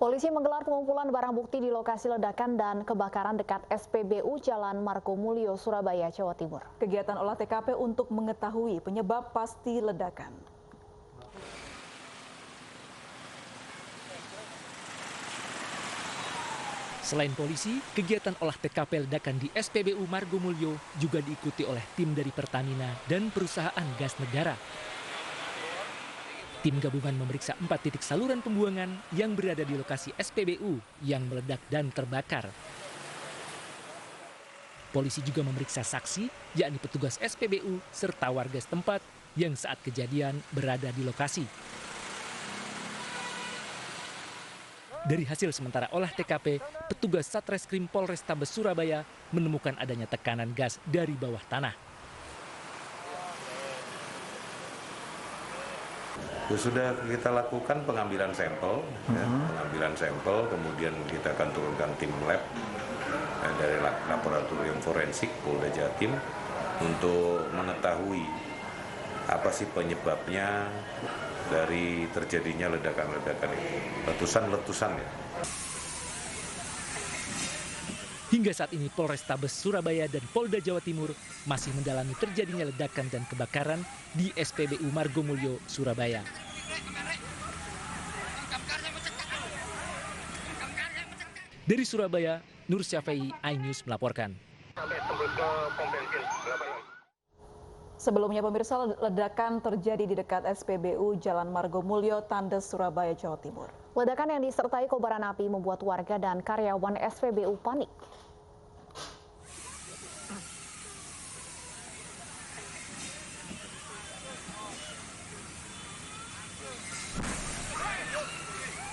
Polisi menggelar pengumpulan barang bukti di lokasi ledakan dan kebakaran dekat SPBU Jalan Margomulyo, Surabaya, Jawa Timur. Kegiatan olah TKP untuk mengetahui penyebab pasti ledakan. Selain polisi, kegiatan olah TKP ledakan di SPBU Margomulyo juga diikuti oleh tim dari Pertamina dan perusahaan gas negara. Tim gabungan memeriksa 4 titik saluran pembuangan yang berada di lokasi SPBU yang meledak dan terbakar. Polisi juga memeriksa saksi, yakni petugas SPBU serta warga setempat yang saat kejadian berada di lokasi. Dari hasil sementara olah TKP, petugas Satreskrim Polrestabes Surabaya menemukan adanya tekanan gas dari bawah tanah. Sudah kita lakukan pengambilan sampel, kemudian kita akan turunkan tim lab dari laboratorium forensik Polda Jatim untuk mengetahui apa sih penyebabnya dari terjadinya ledakan-ledakan itu, letusan-letusan ya. Hingga saat ini Polrestabes Surabaya dan Polda Jawa Timur masih mendalami terjadinya ledakan dan kebakaran di SPBU Margomulyo, Surabaya. Dari Surabaya, Nur Syafei, iNews melaporkan. Sebelumnya pemirsa, ledakan terjadi di dekat SPBU Jalan Margomulyo, Tandes, Surabaya, Jawa Timur. Ledakan yang disertai kobaran api membuat warga dan karyawan SPBU panik.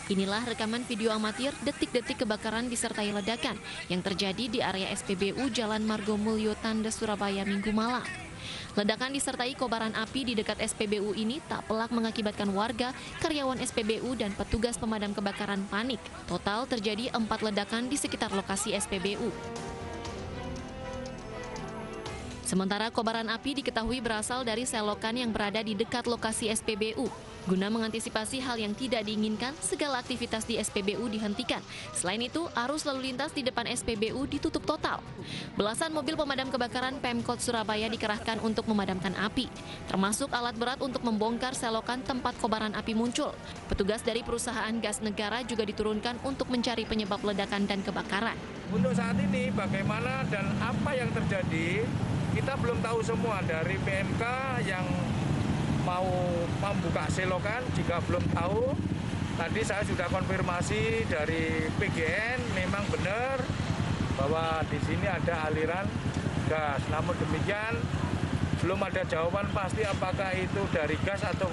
Inilah rekaman video amatir detik-detik kebakaran disertai ledakan yang terjadi di area SPBU Jalan Margomulyo, Tandes, Surabaya, Minggu malam. Ledakan disertai kobaran api di dekat SPBU ini tak pelak mengakibatkan warga, karyawan SPBU, dan petugas pemadam kebakaran panik. Total terjadi 4 ledakan di sekitar lokasi SPBU. Sementara kobaran api diketahui berasal dari selokan yang berada di dekat lokasi SPBU. Guna mengantisipasi hal yang tidak diinginkan, segala aktivitas di SPBU dihentikan. Selain itu, arus lalu lintas di depan SPBU ditutup total. Belasan mobil pemadam kebakaran Pemkot Surabaya dikerahkan untuk memadamkan api, termasuk alat berat untuk membongkar selokan tempat kobaran api muncul. Petugas dari perusahaan gas negara juga diturunkan untuk mencari penyebab ledakan dan kebakaran. Untuk saat ini bagaimana dan apa yang terjadi, kita belum tahu semua. Dari PMK yang mau membuka selokan juga belum tahu. Tadi saya sudah konfirmasi dari PGN, memang benar bahwa di sini ada aliran gas. Namun demikian belum ada jawaban pasti apakah itu dari gas atau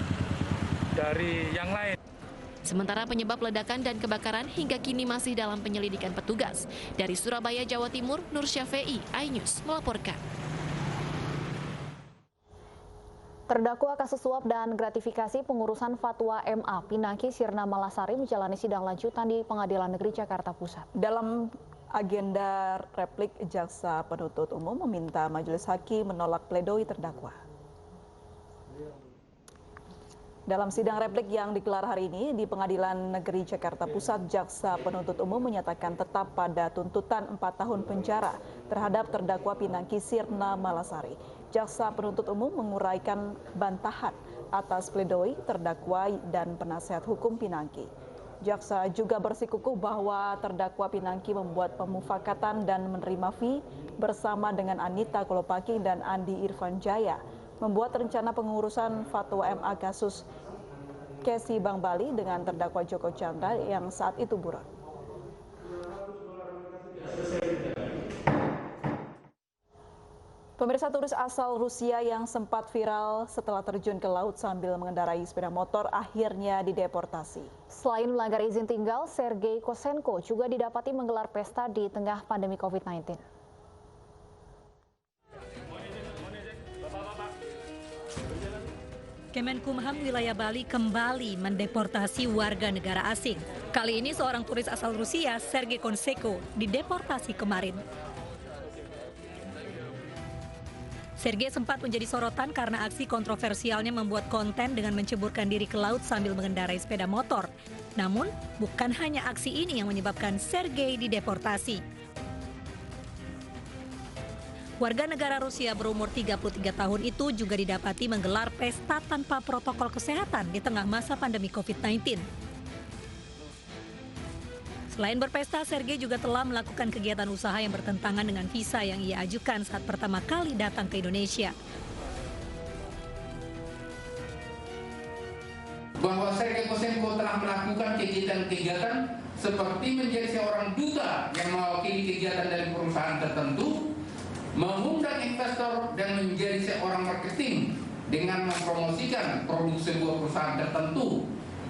dari yang lain. Sementara penyebab ledakan dan kebakaran hingga kini masih dalam penyelidikan petugas. Dari Surabaya, Jawa Timur, Nur Syafei, iNews melaporkan. Terdakwa kasus suap dan gratifikasi pengurusan fatwa MA Pinangki Sirna Malasari menjalani sidang lanjutan di Pengadilan Negeri Jakarta Pusat. Dalam agenda replik, jaksa penuntut umum meminta majelis hakim menolak pledoi terdakwa. Dalam sidang replik yang digelar hari ini di Pengadilan Negeri Jakarta Pusat, jaksa penuntut umum menyatakan tetap pada tuntutan 4 tahun penjara terhadap terdakwa Pinangki Sirna Malasari. Jaksa penuntut umum menguraikan bantahan atas pledoi terdakwa dan penasehat hukum Pinangki. Jaksa juga bersikukuh bahwa terdakwa Pinangki membuat pemufakatan dan menerima fee bersama dengan Anita Kolopaking dan Andi Irfan Jaya, membuat rencana pengurusan fatwa MA kasus Kesi Bank Bali dengan terdakwa Joko Chandra yang saat itu buron. Pemirsa, turis asal Rusia yang sempat viral setelah terjun ke laut sambil mengendarai sepeda motor akhirnya dideportasi. Selain melanggar izin tinggal, Sergei Kosenko juga didapati menggelar pesta di tengah pandemi COVID-19. Kemenkumham wilayah Bali kembali mendeportasi warga negara asing. Kali ini seorang turis asal Rusia, Sergei Kosenko, dideportasi kemarin. Sergei sempat menjadi sorotan karena aksi kontroversialnya membuat konten dengan menceburkan diri ke laut sambil mengendarai sepeda motor. Namun, bukan hanya aksi ini yang menyebabkan Sergei dideportasi. Warga negara Rusia berumur 33 tahun itu juga didapati menggelar pesta tanpa protokol kesehatan di tengah masa pandemi COVID-19. Selain berpesta, Sergei juga telah melakukan kegiatan usaha yang bertentangan dengan visa yang ia ajukan saat pertama kali datang ke Indonesia. Bahwa Sergei Kosenko telah melakukan kegiatan-kegiatan seperti menjadi seorang duta yang mewakili kegiatan dari perusahaan tertentu, mengundang investor dan menjadi seorang marketing dengan mempromosikan produk sebuah perusahaan tertentu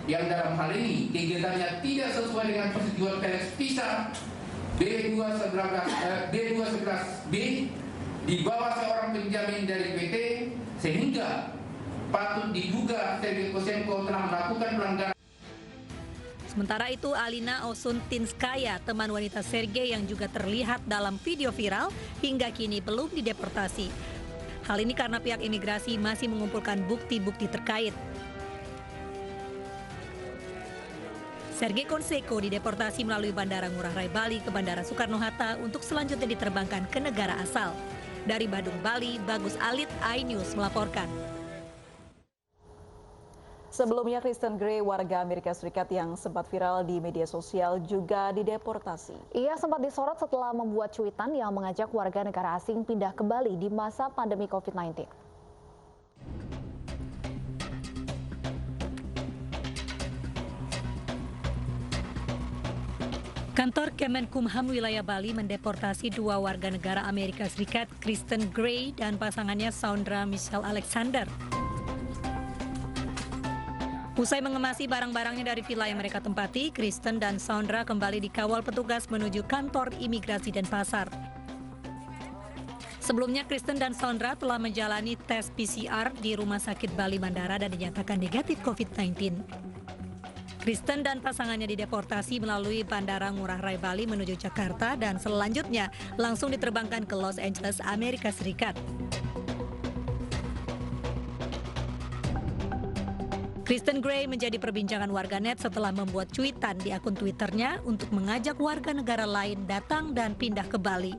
yang dalam hal ini kegiatannya tidak sesuai dengan persetujuan Telex Visa B211B di bawah seorang penjamin dari PT, sehingga patut diduga Sergei Kosenko telah melakukan pelanggaran. Sementara itu, Alina Osuntinskaya, teman wanita Sergei yang juga terlihat dalam video viral, hingga kini belum dideportasi. Hal ini karena pihak imigrasi masih mengumpulkan bukti-bukti terkait. Sergei Kosenko dideportasi melalui Bandara Ngurah Rai Bali ke Bandara Soekarno-Hatta untuk selanjutnya diterbangkan ke negara asal. Dari Badung, Bali, Bagus Alit, iNews melaporkan. Sebelumnya, Kristen Gray, warga Amerika Serikat yang sempat viral di media sosial, juga dideportasi. Ia sempat disorot setelah membuat cuitan yang mengajak warga negara asing pindah ke Bali di masa pandemi COVID-19. Kantor Kemenkumham wilayah Bali mendeportasi 2 warga negara Amerika Serikat, Kristen Gray dan pasangannya Saundra Michelle Alexander. Usai mengemasi barang-barangnya dari villa yang mereka tempati, Kristen dan Saundra kembali dikawal petugas menuju kantor imigrasi Denpasar. Sebelumnya, Kristen dan Saundra telah menjalani tes PCR di Rumah Sakit Bali Bandara dan dinyatakan negatif COVID-19. Kristen dan pasangannya dideportasi melalui Bandara Ngurah Rai Bali menuju Jakarta dan selanjutnya langsung diterbangkan ke Los Angeles, Amerika Serikat. Kristen Gray menjadi perbincangan warganet setelah membuat cuitan di akun Twitternya untuk mengajak warga negara lain datang dan pindah ke Bali.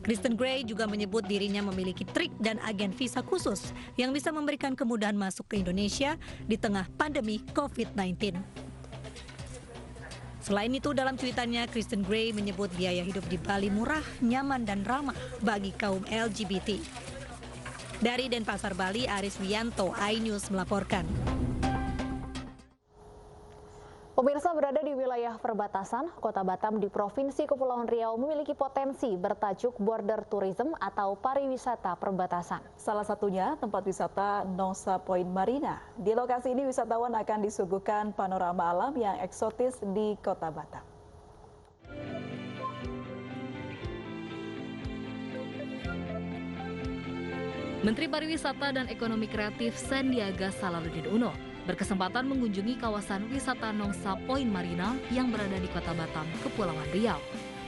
Kristen Gray juga menyebut dirinya memiliki trik dan agen visa khusus yang bisa memberikan kemudahan masuk ke Indonesia di tengah pandemi COVID-19. Selain itu, dalam cuitannya, Kristen Gray menyebut biaya hidup di Bali murah, nyaman, dan ramah bagi kaum LGBT. Dari Denpasar, Bali, Aris Wiyanto, iNews melaporkan. Pemirsa, berada di wilayah perbatasan, Kota Batam di Provinsi Kepulauan Riau memiliki potensi bertajuk border tourism atau pariwisata perbatasan. Salah satunya tempat wisata Nongsa Point Marina. Di lokasi ini wisatawan akan disuguhkan panorama alam yang eksotis di Kota Batam. Menteri Pariwisata dan Ekonomi Kreatif Sandiaga Salahuddin Uno berkesempatan mengunjungi kawasan wisata Nongsa Point Marina yang berada di Kota Batam, Kepulauan Riau.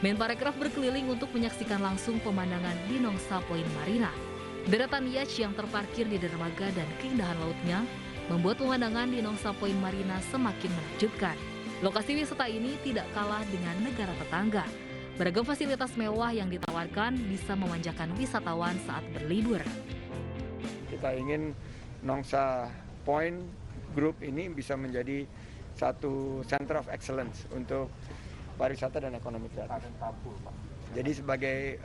Menparekraf berkeliling untuk menyaksikan langsung pemandangan di Nongsa Point Marina. Deretan yacht yang terparkir di dermaga dan keindahan lautnya membuat pemandangan di Nongsa Point Marina semakin menakjubkan. Lokasi wisata ini tidak kalah dengan negara tetangga. Beragam fasilitas mewah yang ditawarkan bisa memanjakan wisatawan saat berlibur. Kita ingin Nongsa Point Group ini bisa menjadi satu center of excellence untuk pariwisata dan ekonomi kreatif. Jadi sebagai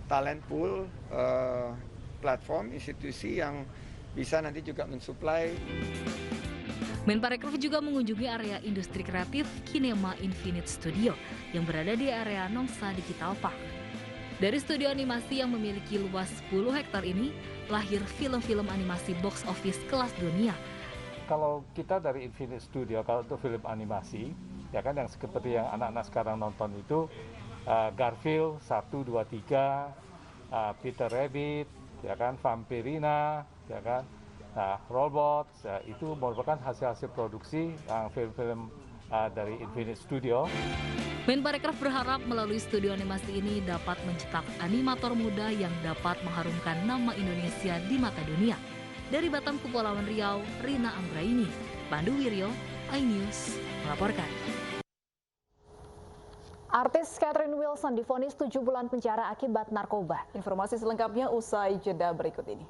talent pool, platform, institusi yang bisa nanti juga mensuplai. Menparekraf juga mengunjungi area industri kreatif Kinema Infinite Studio yang berada di area Nongsa Digital Park. Dari studio animasi yang memiliki luas 10 hektar ini, lahir film-film animasi box office kelas dunia. Kalau kita dari Infinite Studio, kalau untuk film animasi, ya kan yang seperti yang anak-anak sekarang nonton itu, Garfield 1, 2, 3, Peter Rabbit, ya kan, Vampirina, ya kan, nah, Robots, ya, itu merupakan hasil-hasil produksi film-film dari Infinite Studio. Menparekraf berharap melalui studio animasi ini dapat mencetak animator muda yang dapat mengharumkan nama Indonesia di mata dunia. Dari Batam, Kepulauan Riau, Rina Anggraini, Pandu Wiryo, iNews melaporkan. Artis Catherine Wilson divonis 7 bulan penjara akibat narkoba. Informasi selengkapnya usai jeda berikut ini.